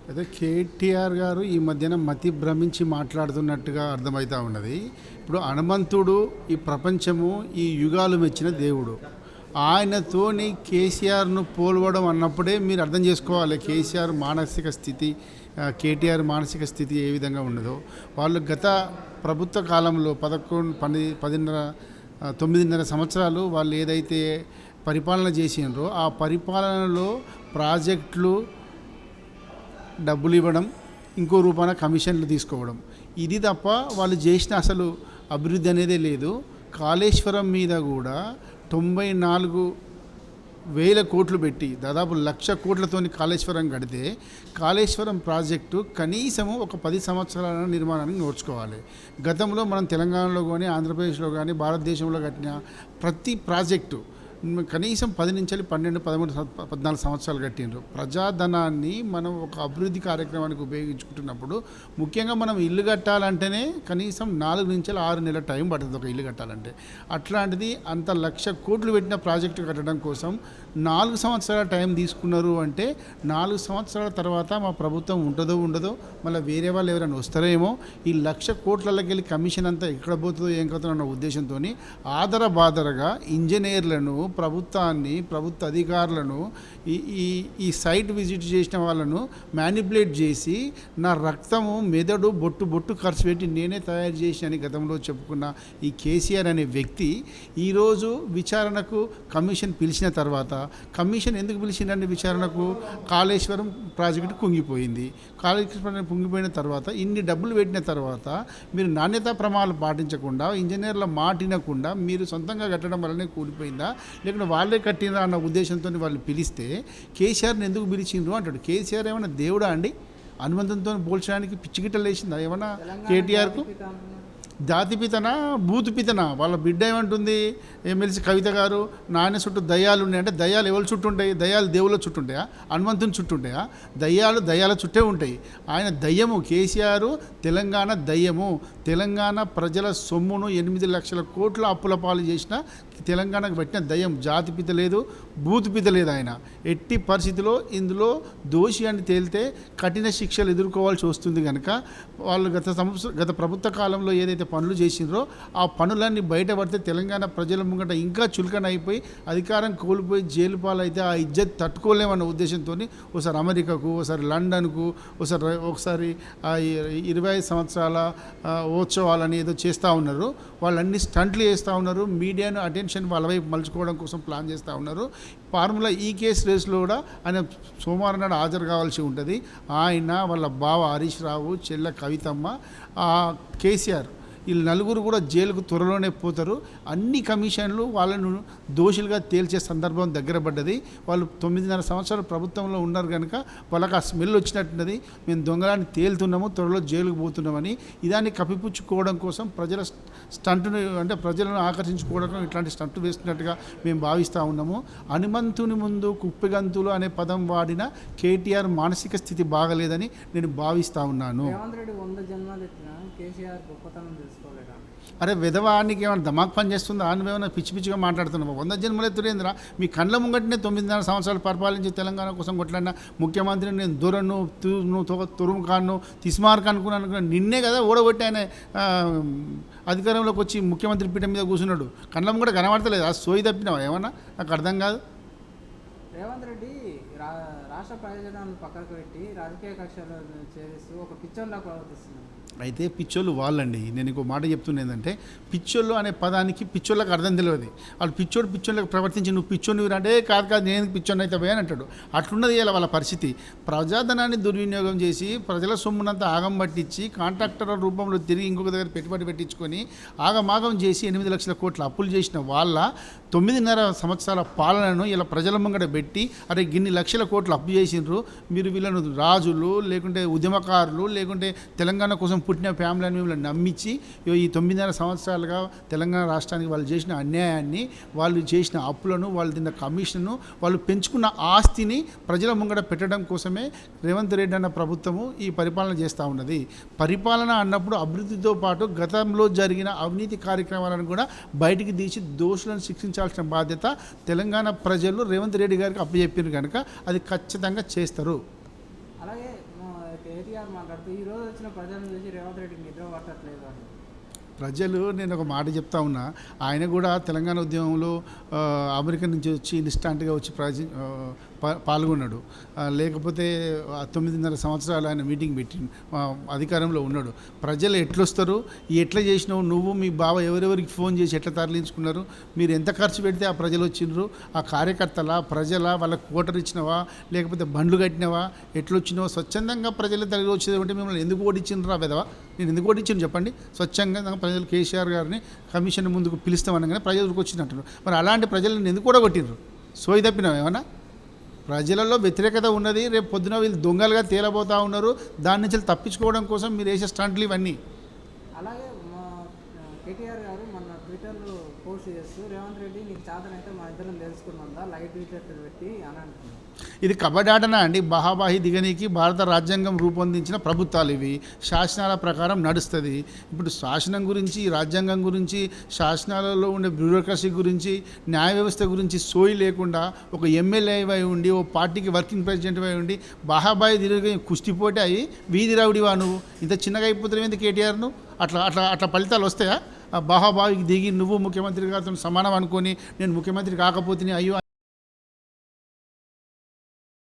అయితే కేటీఆర్ గారు ఈ మధ్యన మతి భ్రమించి మాట్లాడుతున్నట్టుగా అర్థమవుతా ఉన్నది. ఇప్పుడు హనుమంతుడు ఈ ప్రపంచము ఈ యుగాలు మెచ్చిన దేవుడు. ఆయనతోని కేసీఆర్ను పోల్వడం అన్నప్పుడే మీరు అర్థం చేసుకోవాలి కేసీఆర్ మానసిక స్థితి, కేటీఆర్ మానసిక స్థితి ఏ విధంగా ఉన్నదో. వాళ్ళు గత ప్రభుత్వ కాలంలో 9.5 సంవత్సరాలు వాళ్ళు ఏదైతే పరిపాలన చేసినారో ఆ పరిపాలనలో ప్రాజెక్టులు డబ్బులు ఇవ్వడం, ఇంకో రూపాన కమిషన్లు తీసుకోవడం, ఇది తప్ప వాళ్ళు చేసిన అసలు అభివృద్ధి అనేదే లేదు. కాళేశ్వరం మీద కూడా 94,000 కోట్లు పెట్టి దాదాపు 1,00,000 కోట్లతోని కాళేశ్వరం కడితే కాళేశ్వరం ప్రాజెక్టు కనీసము ఒక 10 సంవత్సరాల నిర్మాణానికి నోచుకోవాలి. గతంలో మనం తెలంగాణలో కానీ ఆంధ్రప్రదేశ్లో కానీ భారతదేశంలో కట్టిన ప్రతి ప్రాజెక్టు కనీసం 10 నుంచి 12, 13, 14 సంవత్సరాలు కట్టిండ్రు. ప్రజాధనాన్ని మనం ఒక అభివృద్ధి కార్యక్రమానికి ఉపయోగించుకుంటున్నప్పుడు ముఖ్యంగా మనం ఇల్లు కట్టాలంటేనే కనీసం 4 నుంచి 6 నెలల టైం పడుతుంది ఒక ఇల్లు కట్టాలంటే. అట్లాంటిది అంత 1,00,000 కోట్లు పెట్టిన ప్రాజెక్టు కట్టడం కోసం 4 సంవత్సరాల టైం తీసుకున్నారు అంటే 4 సంవత్సరాల తర్వాత మా ప్రభుత్వం ఉంటుందో ఉండదో, మళ్ళీ వేరే వాళ్ళు ఎవరైనా వస్తారేమో, ఈ 1,00,000 కోట్లకి వెళ్ళి కమిషన్ అంతా ఎక్కడ పోతుందో ఏం కథో అన్న ఉద్దేశంతో ఆదరబాదరగా ఇంజనీర్లను, ప్రభుత్వాన్ని, ప్రభుత్వ అధికారులను, ఈ సైట్ విజిట్ చేసిన వాళ్ళను మ్యానిపులేట్ చేసి నా రక్తము, మెదడు, బొట్టు ఖర్చు పెట్టి నేనే తయారు చేసి అని గతంలో చెప్పుకున్న ఈ కేసీఆర్ అనే వ్యక్తి ఈరోజు విచారణకు కమిషన్ పిలిచిన తర్వాత, కమిషన్ ఎందుకు పిలిచిందంటే విచారణకు కాళేశ్వరం ప్రాజెక్టు కుంగిపోయింది. కాళేశ్వరం కుంగిపోయిన తర్వాత ఇన్ని డబ్బులు పెట్టిన తర్వాత మీరు నాణ్యతా ప్రమాణాలు పాటించకుండా, ఇంజనీర్ల మాట వినకుండా మీరు సొంతంగా కట్టడం వల్లనే కూలిపోయిందా, లేకుంటే వాళ్ళే కట్టినరా అన్న ఉద్దేశంతో వాళ్ళు పిలిస్తే కేసీఆర్ని ఎందుకు పిలిచిండ్రు అంటాడు. కేసీఆర్ ఏమన్నా దేవుడా అండి? హనుమంతునితో పోల్చడానికి పిచ్చిగిట్టలు వేసిందా ఏమన్నా కేటీఆర్కు? జాతిపితనా బూతుపితనా? వాళ్ళ బిడ్డ ఏమంటుంది ఎమ్మెల్సీ కవిత గారు, నాయన చుట్టూ దయ్యాలు ఉన్నాయి అంటే దయ్యాలు ఎవరు చుట్టూ ఉంటాయి? దయ్యాలు దేవుళ్ళ చుట్టూ ఉంటాయా? హనుమంతుని చుట్టూ ఉంటాయా? దయ్యాల చుట్టే ఉంటాయి. ఆయన దయ్యము. కేసీఆర్ తెలంగాణ దయ్యము. తెలంగాణ ప్రజల సొమ్మును 8 లక్షల కోట్ల అప్పుల పాలు చేసిన తెలంగాణకు పెట్టిన దయ్యం. జాతిపిత లేదు, బూతుపిత లేదు. ఆయన ఎట్టి పరిస్థితిలో ఇందులో దోషి అని తేలితే కఠిన శిక్షలు ఎదుర్కోవాల్సి వస్తుంది. కనుక వాళ్ళు గత ప్రభుత్వ కాలంలో ఏదైతే పనులు చేసిండ్రో ఆ పనులన్నీ బయటపడితే తెలంగాణ ప్రజల ముంగట ఇంకా చులకన అయిపోయి అధికారం కోల్పోయి జైలు పాలైతే ఆ ఇజ్జత్ తట్టుకోలేమన్న ఉద్దేశంతో ఒకసారి అమెరికాకు, ఒకసారి లండన్కు, ఒకసారి 25 సంవత్సరాల ఉత్సవాలని ఏదో చేస్తూ ఉన్నారు. వాళ్ళన్ని స్టంట్లు చేస్తూ ఉన్నారు. మీడియాను అటెన్షన్ వాళ్ళ వైపు మలుచుకోవడం కోసం ప్లాన్ చేస్తూ ఉన్నారు. ఫార్ములా ఈ కేసు రేసులో కూడా ఆయన సోమవారం నాడు హాజరు కావాల్సి ఉంటుంది. ఆయన, వాళ్ళ బావ హరీష్ రావు, చెల్లె కవితమ్మ, కేసీఆర్, వీళ్ళు నలుగురు కూడా జైలుకు త్వరలోనే పోతారు. అన్ని కమిషన్లు వాళ్ళను దోషులుగా తేల్చే సందర్భం దగ్గర పడ్డది. వాళ్ళు 9.5 సంవత్సరాలు ప్రభుత్వంలో ఉన్నారు కనుక వాళ్ళకి ఆ స్మెల్ వచ్చినట్టున్నది. మేము దొంగలాన్ని తేలుతున్నాము, త్వరలో జైలుకు పోతున్నామని ఇదాన్ని కప్పిపుచ్చుకోవడం కోసం ప్రజల స్టంట్ను, అంటే ప్రజలను ఆకర్షించుకోవడం ఇట్లాంటి స్టంట్ వేస్తున్నట్టుగా మేము భావిస్తూ ఉన్నాము. హనుమంతుని ముందు కుప్పిగంతులు అనే పదం వాడిన కేటీఆర్ మానసిక స్థితి బాగలేదని నేను భావిస్తూ ఉన్నాను. అరే విధవానికి ఏమైనా దమాక్ పని చేస్తుందా? నువ్వేమైనా పిచ్చిగా మాట్లాడుతున్నావు? 100 జన్మలు ఎత్తుడేంద్రా? మీ కళ్ళ ముంగటనే 9.5 సంవత్సరాలు పరిపాలించి తెలంగాణ కోసం కొట్లాడిన ముఖ్యమంత్రిని నేను నువ్వు తురుము కాను, తిస్మార్క్ అనుకున్నాను. నిన్నే కదా ఓడగొట్టి ఆయన అధికారంలోకి వచ్చి ముఖ్యమంత్రి పీఠం మీద కూర్చున్నాడు. కళ్ళ ముంగట కనబడతలేదు. ఆ సోయి తప్పినావా ఏమన్నా? నాకు అర్థం కాదు. రేవంత్ రెడ్డి రాష్ట్ర ప్రయోజనాలను పక్కకు పెట్టి రాజకీయ కక్షలు చేస్తూ ఒక పిచ్చోన్లా ప్రవర్తిస్తున్నారు. అయితే పిచ్చోళ్ళు వాళ్ళండి. నేను ఇంకో మాట చెప్తున్నా ఏంటంటే, పిచ్చోళ్ళు అనే పదానికి పిచ్చోళ్ళకి అర్థం తెలియదు. వాళ్ళు పిచ్చోళ్ళకి ప్రవర్తించి నువ్వు పిచ్చోని అంటే కాదు నేను పిచ్చోని అయితే పోయాని అంటాడు. అట్లున్నది ఇలా వాళ్ళ పరిస్థితి. ప్రజాధనాన్ని దుర్వినియోగం చేసి ప్రజల సొమ్మునంతా ఆగం పట్టించి కాంట్రాక్టర్ రూపంలో తిరిగి ఇంకొక దగ్గర పెట్టుబడి పెట్టించుకొని ఆగమాగం చేసి 8 లక్షల కోట్ల అప్పులు చేసిన వాళ్ళ 9.5 సంవత్సరాల పాలనను ఇలా ప్రజల ముంగట పెట్టి, అరే గిన్ని లక్షల కోట్లు అప్పు చేసిండ్రు, మీరు వీళ్ళను రాజులు, లేకుంటే ఉద్యమకారులు, లేకుంటే తెలంగాణ కోసం పుట్టిన ఫ్యామిలీని మిమ్మల్ని నమ్మించి ఈ 9.5 సంవత్సరాలుగా తెలంగాణ రాష్ట్రానికి వాళ్ళు చేసిన అన్యాయాన్ని, వాళ్ళు చేసిన అప్పులను, వాళ్ళు తిన్న కమిషన్ను, వాళ్ళు పెంచుకున్న ఆస్తిని ప్రజల ముంగట పెట్టడం కోసమే రేవంత్ రెడ్డి అన్న ప్రభుత్వము ఈ పరిపాలన చేస్తూ ఉన్నది. పరిపాలన అన్నప్పుడు అభివృద్ధితో పాటు గతంలో జరిగిన అవినీతి కార్యక్రమాలను కూడా బయటికి తీసి దోషులను శిక్షించాల్సిన బాధ్యత తెలంగాణ ప్రజలు రేవంత్ రెడ్డి గారికి అప్పచెప్పారు కనుక అది ఖచ్చితంగా చేస్తారు. అలాగే కేటీఆర్ మాట్లాడుతూ ఈ రోజు వచ్చిన ప్రజలను చూసి రేవంత్ రెడ్డికి నిద్ర పట్టట్లేదు అని. ప్రజలు, నేను ఒక మాట చెప్తా ఉన్నా, ఆయన కూడా తెలంగాణ ఉద్యమంలో అమెరికా నుంచి వచ్చి ఇన్స్టాంట్గా వచ్చి పాల్గొన్నాడు. లేకపోతే 9.5 సంవత్సరాలు ఆయన మీటింగ్ పెట్టి అధికారంలో ఉన్నాడు. ప్రజలు ఎట్లొస్తారు, ఎట్లా చేసినావు నువ్వు, మీ బావ ఎవరెవరికి ఫోన్ చేసి ఎట్లా తరలించుకున్నారు, మీరు ఎంత ఖర్చు పెడితే ఆ ప్రజలు వచ్చిండ్రు, ఆ కార్యకర్తల ప్రజల వాళ్ళకి కోటర్ ఇచ్చినవా లేకపోతే బండ్లు కట్టినవా, ఎట్లొచ్చినావో, స్వచ్ఛందంగా ప్రజలు తరలి వచ్చేది అంటే మిమ్మల్ని ఎందుకు ఓడించిండ్రా వెదవా, నేను ఎందుకు ఓడించాను చెప్పండి. స్వచ్ఛంగా ప్రజలు కేసీఆర్ గారిని కమిషన్ ముందుకు పిలుస్తామనగానే ప్రజలకు వచ్చిందంటారు. మరి అలాంటి ప్రజలను ఎందుకు కూడా కొట్టిండ్రు, సోయి తప్పినావు ఏమన్నా? ప్రజలలో వ్యతిరేకత ఉన్నది, రేపు పొద్దున వీళ్ళు దొంగలుగా తేలబోతూ ఉన్నారు, దాని నుంచి తప్పించుకోవడం కోసం మీరు వేసే స్టంట్లు ఇవన్నీ. అలాగే మా కేటీఆర్ గారు మొన్న ట్విట్టర్లో పోస్ట్ చేస్తూ రేవంత్ రెడ్డి నీకు చేతనైతే మా ఇద్దరం తెలుసుకున్నందా లైట్ ట్విట్టర్ పెట్టి అని అంటున్నాను. ఇది కబడ్డీ ఆటనా అండి? బహాబాహి దిగనీకి భారత రాజ్యాంగం రూపొందించిన ప్రభుత్వాలు ఇవి, శాసనాల ప్రకారం నడుస్తుంది. ఇప్పుడు శాసనం గురించి, రాజ్యాంగం గురించి, శాసనాలలో ఉండే బ్యూరోక్రసీ గురించి, న్యాయ వ్యవస్థ గురించి సోయి లేకుండా ఒక ఎమ్మెల్యే అయి ఉండి, ఓ పార్టీకి వర్కింగ్ ప్రెసిడెంట్ అయి ఉండి బహాబాహి దిగి కుస్తీపోటీ అయ్యి వీధి రౌడివా నువ్వు? ఇంత చిన్నగా అయిపోతున్నావు ఎందుకు కేటీఆర్ను? అట్లా అట్లా అట్లా ఫలితాలు వస్తాయా? బాహాబాహికి దిగి నువ్వు ముఖ్యమంత్రి గారితో సమానం అనుకొని నేను ముఖ్యమంత్రి కాకపోతే అయ్యో